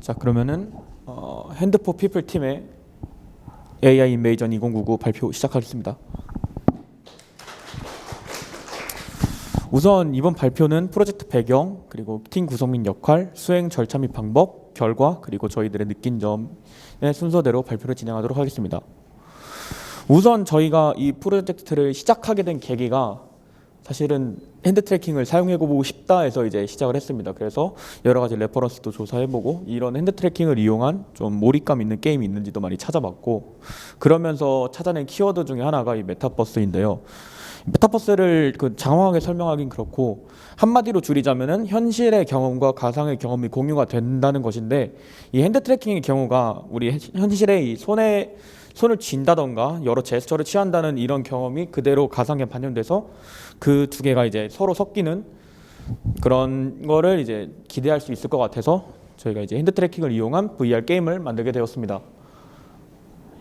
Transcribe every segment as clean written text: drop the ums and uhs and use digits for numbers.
자, 그러면은 핸드포 피플 팀의 AI 인베이전 2099 발표 시작하겠습니다. 우선 이번 발표는 프로젝트 배경, 그리고 팀 구성민 역할, 수행 절차 및 방법, 결과, 그리고 저희들의 느낀 점의 순서대로 발표를 진행하도록 하겠습니다. 우선 저희가 이 프로젝트를 시작하게 된 계기가 사실은 핸드 트래킹을 사용해보고 싶다 해서 이제 시작을 했습니다. 그래서 여러 가지 레퍼런스도 조사해보고 이런 핸드 트래킹을 이용한 좀 몰입감 있는 게임이 있는지도 많이 찾아봤고, 그러면서 찾아낸 키워드 중에 하나가 이 메타버스인데요. 메타버스를 장황하게 설명하긴 그렇고, 한마디로 줄이자면은 현실의 경험과 가상의 경험이 공유가 된다는 것인데, 이 핸드 트래킹의 경우가 우리 현실의 이 손을 쥔다던가 여러 제스처를 취한다는 이런 경험이 그대로 가상에 반영돼서 그 두 개가 이제 서로 섞이는 그런 거를 이제 기대할 수 있을 것 같아서 저희가 이제 핸드 트래킹을 이용한 VR 게임을 만들게 되었습니다.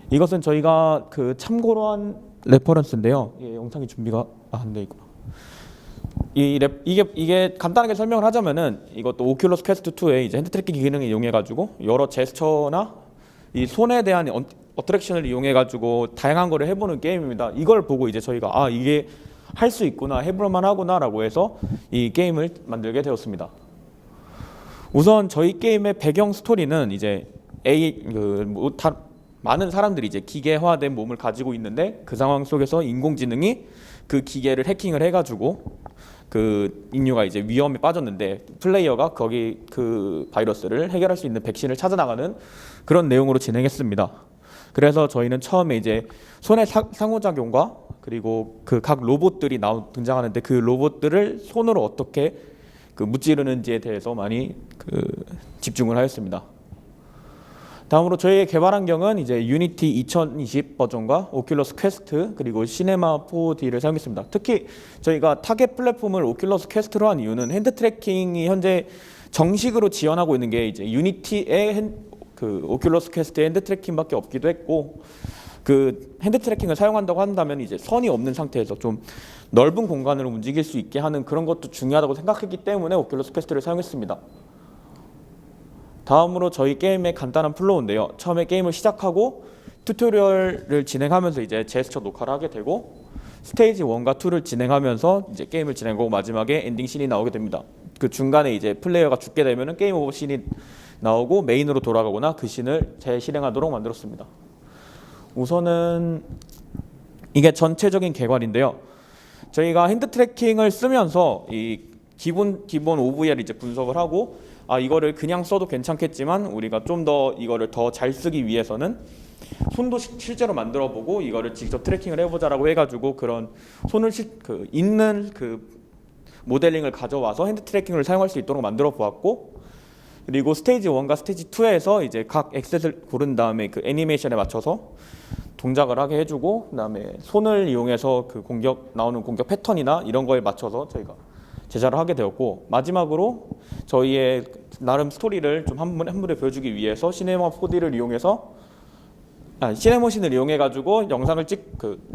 이것은 저희가 참고로 한 레퍼런스인데요. 영상이 준비가 안 돼 있구나. 이게 간단하게 설명을 하자면은, 이것도 오큘러스 퀘스트 2의 이제 핸드 트래킹 기능을 이용해 가지고 여러 제스처나 이 손에 대한 어트랙션을 이용해 가지고 다양한 거를 해보는 게임입니다. 이걸 보고 이제 저희가 이게 할 수 있구나, 해볼만 하구나라고 해서 이 게임을 만들게 되었습니다. 우선 저희 게임의 배경 스토리는 이제 많은 사람들이 이제 기계화된 몸을 가지고 있는데, 그 상황 속에서 인공지능이 그 기계를 해킹을 해가지고 그 인류가 이제 위험에 빠졌는데, 플레이어가 거기 그 바이러스를 해결할 수 있는 백신을 찾아 나가는 그런 내용으로 진행했습니다. 그래서 저희는 처음에 이제 손의 상호작용과 그리고 그 각 로봇들이 등장하는데, 그 로봇들을 손으로 어떻게 무찌르는지에 대해서 많이 집중을 하였습니다. 다음으로 저희의 개발 환경은 이제 유니티 2020 버전과 오큘러스 퀘스트 그리고 시네마 4D를 사용했습니다. 특히 저희가 타겟 플랫폼을 오큘러스 퀘스트로 한 이유는 핸드 트래킹이 현재 정식으로 지원하고 있는 게 이제 유니티의 오큘러스 퀘스트의 핸드 트래킹밖에 없기도 했고, 그 핸드 트래킹을 사용한다고 한다면 이제 선이 없는 상태에서 좀 넓은 공간을 움직일 수 있게 하는 그런 것도 중요하다고 생각했기 때문에 오큘러스 퀘스트를 사용했습니다. 다음으로 저희 게임의 간단한 플로우인데요. 처음에 게임을 시작하고 튜토리얼을 진행하면서 이제 제스처 녹화를 하게 되고, 스테이지 1과 2를 진행하면서 이제 게임을 진행하고 마지막에 엔딩 씬이 나오게 됩니다. 그 중간에 이제 플레이어가 죽게 되면은 게임 오버 씬이 나오고 메인으로 돌아가거나 그 씬을 재실행하도록 만들었습니다. 우선은 이게 전체적인 개괄인데요. 저희가 핸드 트래킹을 쓰면서 이 기본 OVR을 이제 분석을 하고, 이거를 그냥 써도 괜찮겠지만 우리가 좀 더 이거를 더 잘 쓰기 위해서는 손도 실제로 만들어 보고 이거를 직접 트래킹을 해보자라고 해가지고 그런 손을 있는 모델링을 가져와서 핸드 트래킹을 사용할 수 있도록 만들어 보았고, 그리고 스테이지 1과 스테이지 2에서 이제 각 엑셋을 고른 다음에 그 애니메이션에 맞춰서 동작을 하게 해주고, 그다음에 손을 이용해서 나오는 공격 패턴이나 이런 거에 맞춰서 저희가 제작을 하게 되었고, 마지막으로 저희의 나름 스토리를 좀 한 분에 보여주기 위해서 시네마 4D를 이용해서 시네모신을 이용해 가지고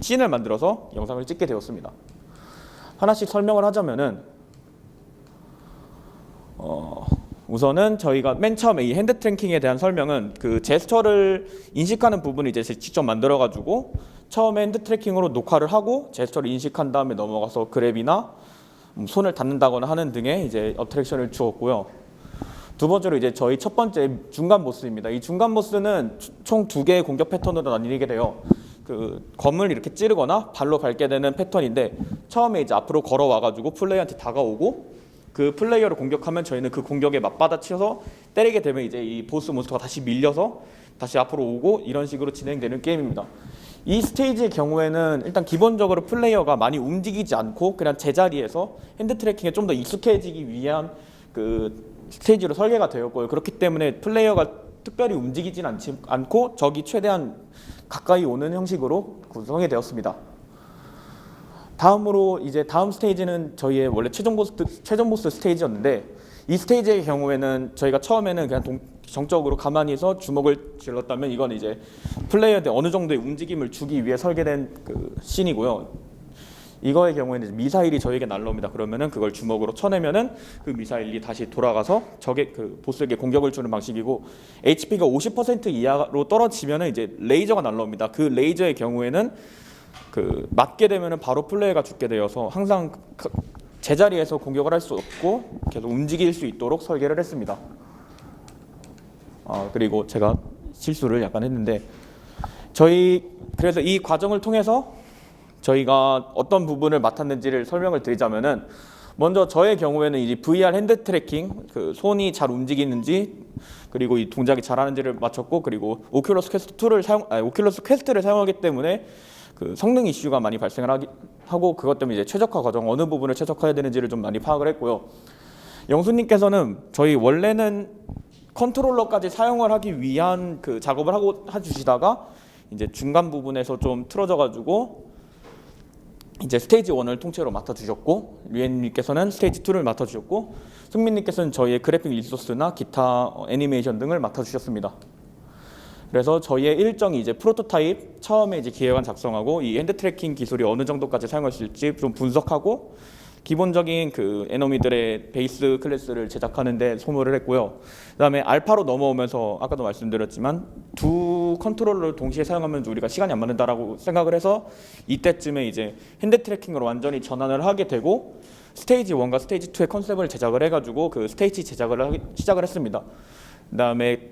씬을 만들어서 영상을 찍게 되었습니다. 하나씩 설명을 하자면은, 우선은 저희가 맨 처음에 이 핸드 트래킹에 대한 설명은 그 제스처를 인식하는 부분을 이제 직접 만들어 가지고 처음에 핸드 트래킹으로 녹화를 하고 제스처를 인식한 다음에 넘어가서 그랩이나 손을 닿는다거나 하는 등의 이제 어트랙션을 주었고요. 두 번째로 이제 저희 첫 번째 중간 보스입니다. 이 중간 보스는 총 2개의 공격 패턴으로 나뉘게 돼요. 검을 이렇게 찌르거나 발로 밟게 되는 패턴인데, 처음에 이제 앞으로 걸어와 가지고 플레이어한테 다가오고 그 플레이어를 공격하면 저희는 그 공격에 맞받아치어서 때리게 되면 이제 이 보스 몬스터가 다시 밀려서 다시 앞으로 오고, 이런 식으로 진행되는 게임입니다. 이 스테이지의 경우에는 일단 기본적으로 플레이어가 많이 움직이지 않고 그냥 제자리에서 핸드 트래킹에 좀 더 익숙해지기 위한 스테이지로 설계가 되었고요. 그렇기 때문에 플레이어가 특별히 움직이진 않고 적이 최대한 가까이 오는 형식으로 구성이 되었습니다. 다음으로 이제 다음 스테이지는 저희의 원래 최종 보스 스테이지였는데, 이 스테이지의 경우에는 저희가 처음에는 그냥 정적으로 가만히 서 주먹을 질렀다면, 이건 이제 플레이어한테 어느 정도의 움직임을 주기 위해 설계된 씬이고요. 이거의 경우에는 미사일이 저에게 날라옵니다. 그러면은 그걸 주먹으로 쳐내면은 그 미사일이 다시 돌아가서 적의 그 보스에게 공격을 주는 방식이고, HP가 50% 이하로 떨어지면은 이제 레이저가 날라옵니다. 그 레이저의 경우에는 그 맞게 되면은 바로 플레이어가 죽게 되어서 항상 제자리에서 공격을 할 수 없고 계속 움직일 수 있도록 설계를 했습니다. 그리고 제가 실수를 약간 했는데, 그래서 이 과정을 통해서 저희가 어떤 부분을 맡았는지를 설명을 드리자면은, 먼저 저의 경우에는 이제 VR 핸드 트래킹, 그 손이 잘 움직이는지 그리고 이 동작이 잘하는지를 맞췄고, 그리고 오큘러스 퀘스트를 사용하기 때문에 그 성능 이슈가 많이 발생을 하고, 그것 때문에 이제 최적화 과정, 어느 부분을 최적화해야 되는지를 좀 많이 파악을 했고요. 영수님께서는 저희 원래는 컨트롤러까지 사용을 하기 위한 그 작업을 하고 해주시다가 이제 중간 부분에서 좀 틀어져가지고 이제 스테이지 1을 통째로 맡아주셨고, 류엔님께서는 스테이지 2를 맡아주셨고, 승민님께서는 저희의 그래픽 리소스나 기타 애니메이션 등을 맡아주셨습니다. 그래서 저희의 일정이 이제 프로토타입 처음에 이제 기획안 작성하고, 이 핸드 트래킹 기술이 어느 정도까지 사용할 수 있을지 좀 분석하고, 기본적인 그 에너미들의 베이스 클래스를 제작하는데 소모를 했고요. 그다음에 알파로 넘어오면서 아까도 말씀드렸지만 두 컨트롤러를 동시에 사용하면 우리가 시간이 안 맞는다라고 생각을 해서 이때쯤에 이제 핸드 트래킹으로 완전히 전환을 하게 되고, 스테이지 1과 스테이지 2의 컨셉을 제작을 해가지고 그 스테이지 제작을 시작을 했습니다. 그다음에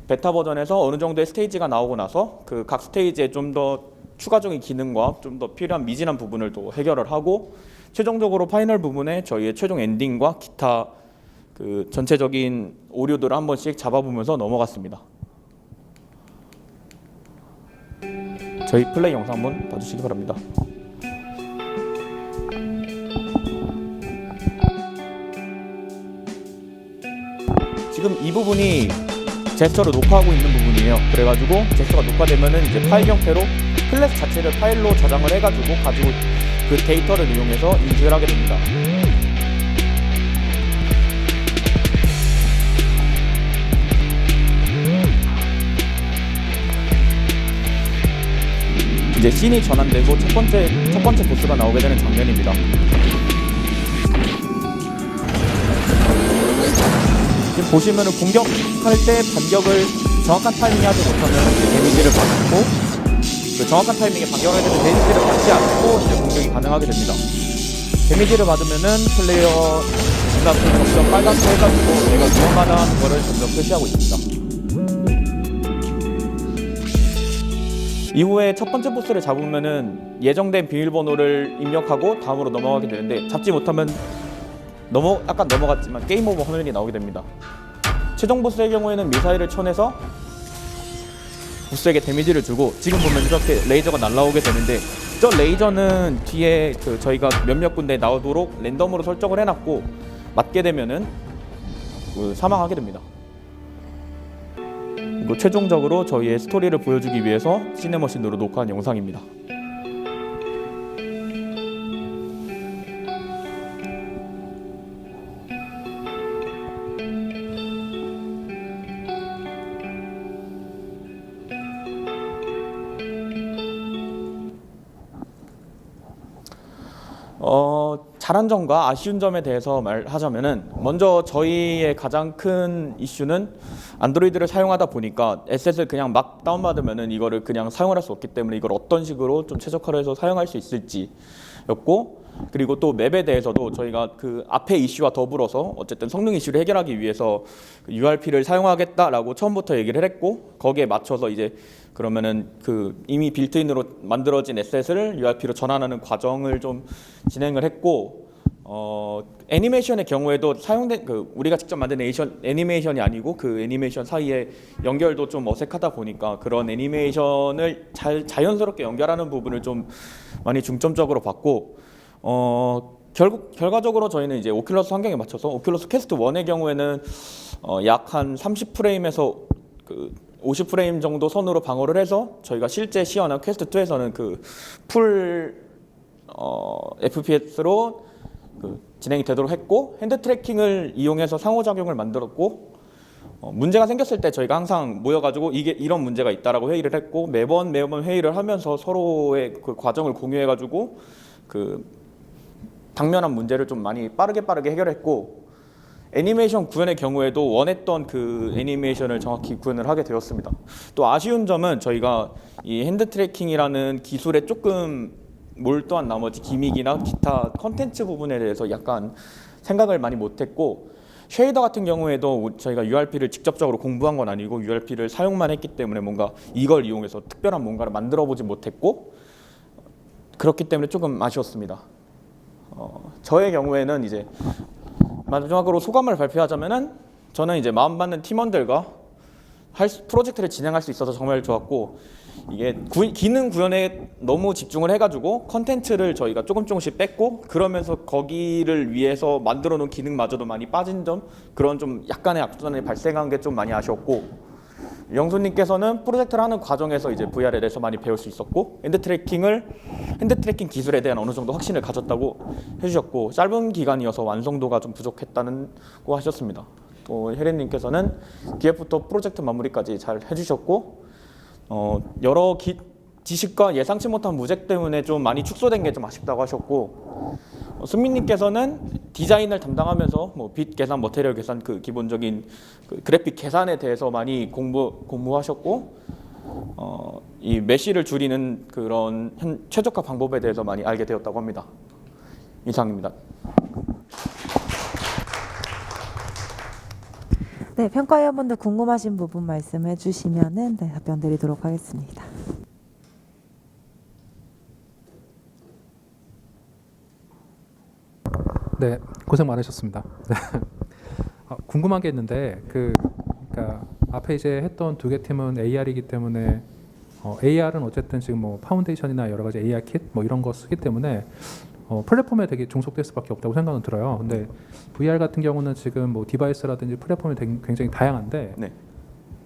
베타 버전에서 어느 정도의 스테이지가 나오고 나서 그 각 스테이지에 좀 더 추가적인 기능과 좀 더 필요한 미진한 부분을 또 해결을 하고, 최종적으로 파이널 부분에 저희의 최종 엔딩과 기타 그 전체적인 오류들을 한 번씩 잡아보면서 넘어갔습니다. 저희 플레이 영상 한번 봐주시기 바랍니다. 지금 이 부분이 제스처를 녹화하고 있는 부분이에요. 그래가지고 제스처가 녹화되면은 이제 파일 형태로 클래스 자체를 파일로 저장을 해가지고 가지고 그 데이터를 이용해서 인식을 하게 됩니다. 이제 씬이 전환되고 첫 번째 보스가 나오게 되는 장면입니다. 지금 보시면은 공격할 때 반격을 정확한 타이밍에 하지 못하면 데미지를 받고, 그 정확한 타이밍에 반격하게 되면 데미지를 받지 않고 이제 공격이 가능하게 됩니다. 데미지를 받으면은 플레이어 눈앞을 점점 빨갛게 해가지고 내가 위험하다는 거를 점점 표시하고 있습니다. 이후에 첫 번째 보스를 잡으면은 예정된 비밀번호를 입력하고 다음으로 넘어가게 되는데, 잡지 못하면 아까 넘어갔지만 게임 오버 화면이 나오게 됩니다. 최종 보스의 경우에는 미사일을 쳐내서 보스에게 데미지를 주고, 지금 보면 이렇게 레이저가 날라오게 되는데, 저 레이저는 뒤에 그 저희가 몇몇 군데 나오도록 랜덤으로 설정을 해놨고, 맞게 되면은 사망하게 됩니다. 그리고 최종적으로 저희의 스토리를 보여주기 위해서 시네머신으로 녹화한 영상입니다. 잘한 점과 아쉬운 점에 대해서 말하자면은, 먼저 저희의 가장 큰 이슈는 안드로이드를 사용하다 보니까 에셋을 그냥 막 다운받으면은 이거를 그냥 사용을 할 수 없기 때문에 이걸 어떤 식으로 좀 최적화를 해서 사용할 수 있을지였고, 그리고 또 맵에 대해서도 저희가 그 앞에 이슈와 더불어서 어쨌든 성능 이슈를 해결하기 위해서 URP를 사용하겠다라고 처음부터 얘기를 했고, 거기에 맞춰서 이제 그러면은 그 이미 빌트인으로 만들어진 에셋을 URP로 전환하는 과정을 좀 진행을 했고, 애니메이션의 경우에도 사용된 그 우리가 직접 만든 애니메이션이 아니고 그 애니메이션 사이에 연결도 좀 어색하다 보니까 그런 애니메이션을 자연스럽게 연결하는 부분을 좀 많이 중점적으로 봤고, 결과적으로 저희는 이제 오큘러스 환경에 맞춰서 오큘러스 퀘스트 1의 경우에는 약 한 30프레임에서 그 50프레임 정도 선으로 방어를 해서 저희가 실제 시연한 퀘스트 2에서는 그 풀 FPS로 진행이 되도록 했고, 핸드 트래킹을 이용해서 상호작용을 만들었고, 문제가 생겼을 때 저희가 항상 모여가지고 이게 이런 문제가 있다라고 회의를 했고, 매번 회의를 하면서 서로의 그 과정을 공유해가지고 그 당면한 문제를 좀 많이 빠르게 해결했고, 애니메이션 구현의 경우에도 원했던 그 애니메이션을 정확히 구현을 하게 되었습니다. 또 아쉬운 점은 저희가 이 핸드 트래킹이라는 기술에 조금 몰두한 나머지 기믹이나 기타 컨텐츠 부분에 대해서 약간 생각을 많이 못했고, 쉐이더 같은 경우에도 저희가 URP를 직접적으로 공부한 건 아니고 URP를 사용만 했기 때문에 뭔가 이걸 이용해서 특별한 뭔가를 만들어 보지 못했고, 그렇기 때문에 조금 아쉬웠습니다. 저의 경우에는 이제 마지막으로 소감을 발표하자면은, 저는 이제 마음받는 팀원들과 프로젝트를 진행할 수 있어서 정말 좋았고, 이게 기능 구현에 너무 집중을 해가지고 컨텐츠를 저희가 조금씩 뺐고, 그러면서 거기를 위해서 만들어 놓은 기능마저도 많이 빠진 점, 그런 좀 약간의 악순환이 발생한 게 좀 많이 아쉬웠고, 영수님께서는 프로젝트를 하는 과정에서 이제 VR에 대해서 많이 배울 수 있었고, 핸드 트래킹 기술에 대한 어느 정도 확신을 가졌다고 해주셨고, 짧은 기간이어서 완성도가 좀 부족했다고 하셨습니다. 또 혜린님께서는 기획부터 프로젝트 마무리까지 잘 해주셨고, 여러 지식과 예상치 못한 무색 때문에 좀 많이 축소된 게 좀 아쉽다고 하셨고, 승민님께서는 디자인을 담당하면서 뭐 빛 계산, 머테리얼 계산, 그 기본적인 그 그래픽 계산에 대해서 많이 공부하셨고, 이 메쉬를 줄이는 그런 최적화 방법에 대해서 많이 알게 되었다고 합니다. 이상입니다. 네, 평가위원분들 궁금하신 부분 말씀해 주시면은 답변 드리도록 하겠습니다. 네, 고생 많으셨습니다. 궁금한 게 있는데, 그러니까 앞에 이제 했던 두 개 팀은 AR이기 때문에, AR은 어쨌든 지금 뭐 파운데이션이나 여러 가지 AR 킷 뭐 이런 거 쓰기 때문에 플랫폼에 되게 종속될 수밖에 없다고 생각은 들어요. 근데 VR 같은 경우는 지금 뭐 디바이스라든지 플랫폼이 굉장히 다양한데, 네.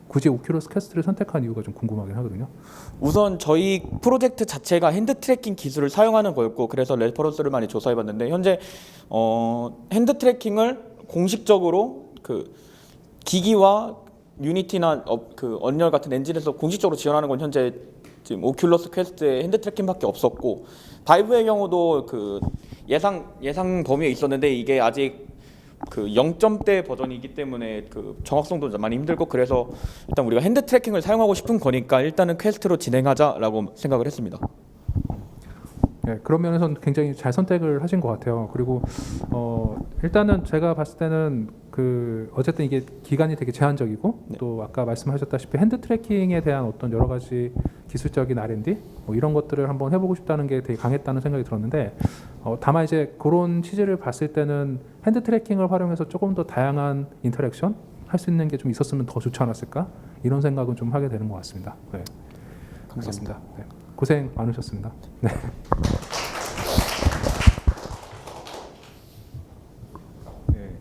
굳이 오큘러스 퀘스트를 선택한 이유가 좀 궁금하긴 하거든요. 우선 저희 프로젝트 자체가 핸드 트래킹 기술을 사용하는 거였고, 그래서 레퍼런스를 많이 조사해봤는데, 현재 핸드 트래킹을 공식적으로 그 기기와 유니티나 그 언리얼 같은 엔진에서 공식적으로 지원하는 건 현재 지금 오큘러스 퀘스트의 핸드 트래킹밖에 없었고, 바이브의 경우도 그 예상 범위에 있었는데, 이게 아직 그 0점대 버전이기 때문에 그 정확성도 많이 힘들고, 그래서 일단 우리가 핸드 트래킹을 사용하고 싶은 거니까 일단은 퀘스트로 진행하자라고 생각을 했습니다. 네, 그런 면에서는 굉장히 잘 선택을 하신 것 같아요. 그리고 일단은 제가 봤을 때는 그 어쨌든 이게 기간이 되게 제한적이고, 네. 또 아까 말씀하셨다시피 핸드 트래킹에 대한 어떤 여러 가지 기술적인 R&D 뭐 이런 것들을 한번 해보고 싶다는 게 되게 강했다는 생각이 들었는데, 다만 이제 그런 취지를 봤을 때는 핸드 트래킹을 활용해서 조금 더 다양한 인터랙션 할 수 있는 게 좀 있었으면 더 좋지 않았을까, 이런 생각은 좀 하게 되는 것 같습니다. 네, 감사합니다. 네, 고생 많으셨습니다. 네.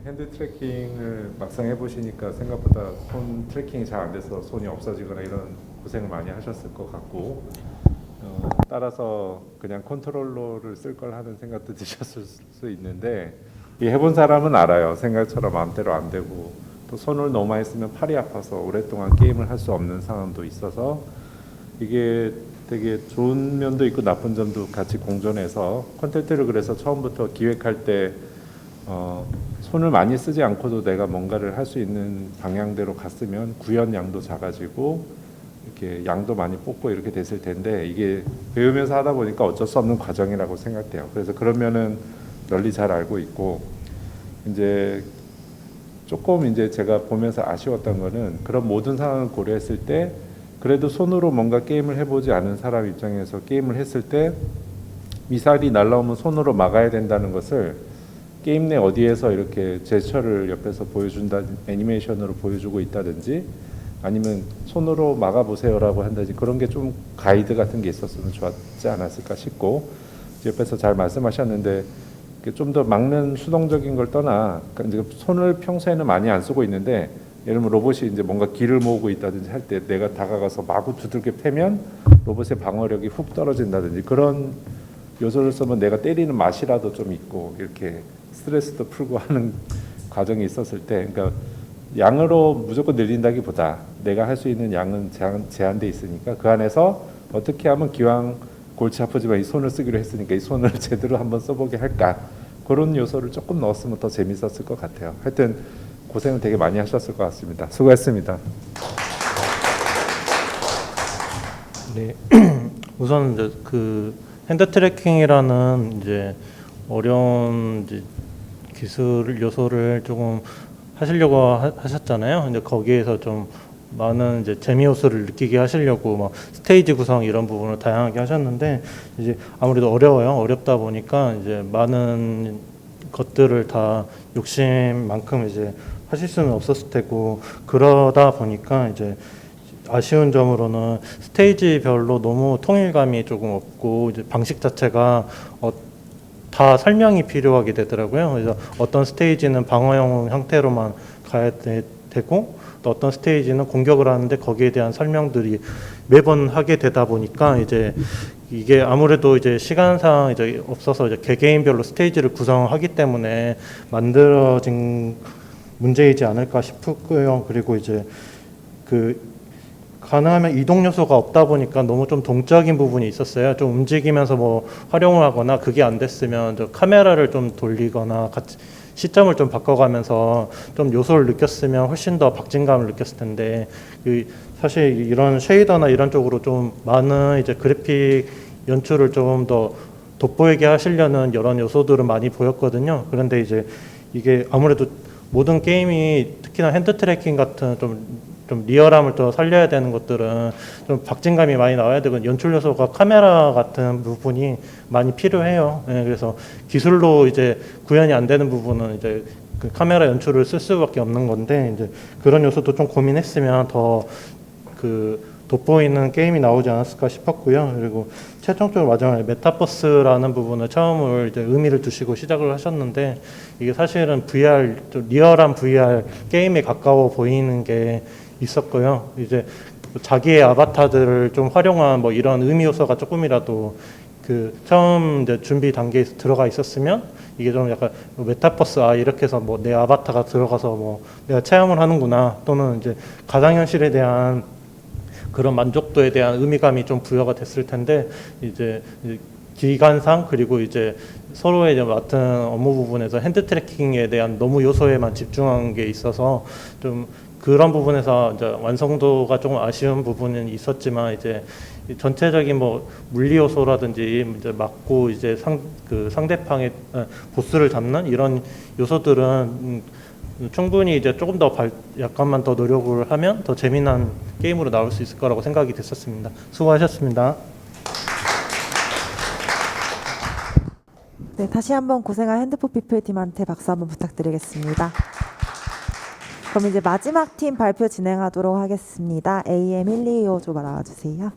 핸드 트래킹을 막상 해보시니까 생각보다 손 트래킹이 잘 안 돼서 손이 없어지거나 이런 고생을 많이 하셨을 것 같고, 따라서 그냥 컨트롤러를 쓸 걸 하는 생각도 드셨을 수 있는데, 이 해본 사람은 알아요. 생각처럼 마음대로 안 되고, 또 손을 너무 많이 쓰면 팔이 아파서 오랫동안 게임을 할 수 없는 상황도 있어서, 이게 되게 좋은 면도 있고 나쁜 점도 같이 공존해서, 콘텐츠를 그래서 처음부터 기획할 때 손을 많이 쓰지 않고도 내가 뭔가를 할 수 있는 방향대로 갔으면 구현 양도 작아지고 이렇게 양도 많이 뽑고 이렇게 됐을 텐데, 이게 배우면서 하다 보니까 어쩔 수 없는 과정이라고 생각돼요. 그래서 그런 면은 널리 잘 알고 있고, 이제 조금 이제 제가 보면서 아쉬웠던 거는, 그런 모든 상황을 고려했을 때 그래도 손으로 뭔가 게임을 해보지 않은 사람 입장에서 게임을 했을 때 미사일이 날라오면 손으로 막아야 된다는 것을 게임 내 어디에서 이렇게 제스처를 옆에서 보여준다, 애니메이션으로 보여주고 있다든지, 아니면 손으로 막아보세요라고 한다든지, 그런 게 좀 가이드 같은 게 있었으면 좋았지 않았을까 싶고, 옆에서 잘 말씀하셨는데 좀 더 막는 수동적인 걸 떠나, 그러니까 이제 손을 평소에는 많이 안 쓰고 있는데, 예를 들면 로봇이 이제 뭔가 길을 모으고 있다든지 할 때 내가 다가가서 마구 두들겨 패면 로봇의 방어력이 훅 떨어진다든지, 그런 요소를 쓰면 내가 때리는 맛이라도 좀 있고 이렇게 스트레스도 풀고 하는 과정이 있었을 때, 그러니까 양으로 무조건 늘린다기보다 내가 할 수 있는 양은 제한돼 있으니까 그 안에서 어떻게 하면 기왕 골치 아프지만 이 손을 쓰기로 했으니까 이 손을 제대로 한번 써보게 할까, 그런 요소를 조금 넣었으면 더 재밌었을 것 같아요. 하여튼 고생을 되게 많이 하셨을 것 같습니다. 수고했습니다. 네, 우선 이제 그 핸드 트래킹이라는 이제 어려운 이제 기술 요소를 조금 하시려고 하셨잖아요. 근데 거기에서 좀 많은 이제 재미 요소를 느끼게 하시려고 막 스테이지 구성 이런 부분을 다양하게 하셨는데, 이제 아무래도 어려워요. 어렵다 보니까 이제 많은 것들을 다 욕심만큼 이제 하실 수는 없었을 테고, 그러다 보니까 이제 아쉬운 점으로는 스테이지별로 너무 통일감이 조금 없고, 이제 방식 자체가 다 설명이 필요하게 되더라고요. 그래서 어떤 스테이지는 방어용 형태로만 가야 되고, 또 어떤 스테이지는 공격을 하는데 거기에 대한 설명들이 매번 하게 되다 보니까 이제 이게 아무래도 이제 시간상 이제 없어서 이제 개개인별로 스테이지를 구성하기 때문에 만들어진 문제이지 않을까 싶고요. 그리고 이제 그 가능하면 이동 요소가 없다 보니까 너무 좀 동적인 부분이 있었어요. 좀 움직이면서 뭐 활용을 하거나, 그게 안 됐으면 저 카메라를 좀 돌리거나 같이 시점을 좀 바꿔가면서 좀 요소를 느꼈으면 훨씬 더 박진감을 느꼈을 텐데, 사실 이런 쉐이더나 이런 쪽으로 좀 많은 이제 그래픽 연출을 좀 더 돋보이게 하시려는 이런 요소들은 많이 보였거든요. 그런데 이제 이게 아무래도 모든 게임이 특히나 핸드 트래킹 같은 좀 리얼함을 더 살려야 되는 것들은 좀 박진감이 많이 나와야 되고, 연출 요소가 카메라 같은 부분이 많이 필요해요. 네, 그래서 기술로 이제 구현이 안 되는 부분은 이제 그 카메라 연출을 쓸 수밖에 없는 건데, 이제 그런 요소도 좀 고민했으면 더 그 돋보이는 게임이 나오지 않았을까 싶었고요. 그리고 최종적으로 마지막에 메타버스라는 부분을 처음을 이제 의미를 두시고 시작을 하셨는데, 이게 사실은 VR, 좀 리얼한 VR 게임에 가까워 보이는 게 있었고요. 이제 자기의 아바타들을 좀 활용한 뭐 이런 의미 요소가 조금이라도 그 처음 이제 준비 단계에 들어가 있었으면, 이게 좀 약간 메타버스, 이렇게 해서 뭐 내 아바타가 들어가서 뭐 내가 체험을 하는구나, 또는 이제 가상현실에 대한 그런 만족도에 대한 의미감이 좀 부여가 됐을 텐데, 이제 기간상 그리고 이제 서로의 이제 맡은 업무 부분에서 핸드 트래킹에 대한 너무 요소에만 집중한 게 있어서 좀 그런 부분에서 이제 완성도가 조금 아쉬운 부분은 있었지만, 이제 전체적인 뭐 물리 요소라든지 이제 맞고 이제 상대방의 보스를 잡는 이런 요소들은 충분히 이제 조금 더 약간만 더 노력을 하면 더 재미난 게임으로 나올 수 있을 거라고 생각이 됐었습니다. 수고하셨습니다. 네, 다시 한번 고생한 핸드폰 피플 팀한테 박수 한번 부탁드리겠습니다. 그럼 이제 마지막 팀 발표 진행하도록 하겠습니다. AM125조 나와주세요.